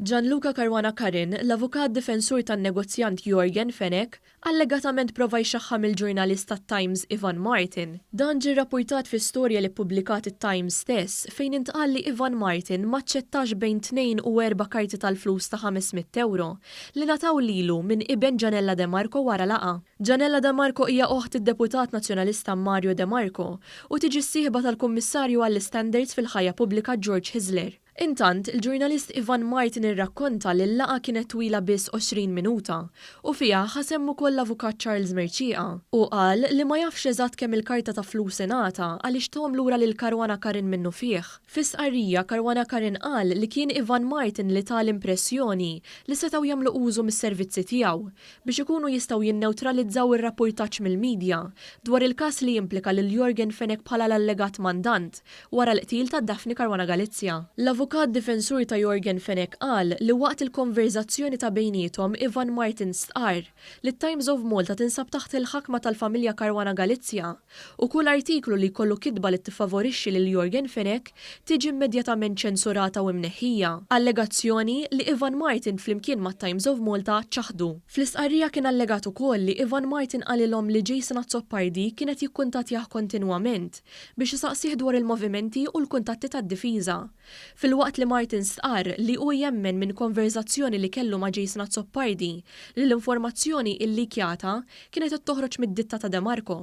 Gianluca Caruana Curran, l-avukat difensur tan-negozjant Yorgen Fenech, allegatament prova jxaħħam il-ġurnalist tat-Times Ivan Martin. Dan ġie rrappurtat fi storja li ppubblikat it-Times stess fejn intqal li Ivan Martin maċċettax bejn 2 u 4 karti tal-flus ta' 500 euro li nataw lilu minn iben Giannella De Marco wara laqa. Giannella De Marco hija oħt id-deputat nazzjonalista Mario De Marco u tiġi s-sieħba tal-Kummissarju għall-Standards fil-ħajja pubblika George Hisler. Intant, il-ġurnalist Ivan Martin irrakkonta li l-laqa kienet twila biss 20 minuta u fiha ħasemmu koll l-avukat Charles Merċieqa u qal li ma jafx eżatt kemm il-karta ta' flus ingħata għaliex tom lura lil Caruana Curran minnu fih. Fi stqarrija Caruana Curran qal li kien Ivan Martin li tal-impressjoni li setgħu jagħmlu użu mis-servizzi tiegħu biex ikunu jistgħu jinnewtralizzaw ir-rapportaġġ mill-midja dwar il-każ li jimplika lil Yorgen Fenech bħala l-allegat mandant wara l-qtil ta' Daphne Caruana Galizja. L-avukat difensur ta' Yorgen Fenech qal li waqt il-konverzazzjoni ta' bejnietom Ivan Martin stqarr li t-Times of Malta tinsab taħt il-ħakma tal-familja Caruana Galizja u kull artiklu li jkollu kitba li tiffavorixxi lil Yorgen Fenech tiġi immedjatament ċensurata u mneħħija. Allegazzjoni li Ivan Martin flimkien ma' Times of Malta ċaħdu. Fl-istqarrija kien allegat ukoll li Ivan Martin qalilhom li Jason Azzopardi kienet jikkuntattjah kontinwament biex isaqsih dwar il-movimenti u l-kuntatti tad-difiża. Filwaqt li Martin stqarr li hu jemmen minn konverzazzjoni li kellu ma' Jason Azzopardi li l-informazzjoni illikjata kienet toħroġ mid-ditta ta' De Marco.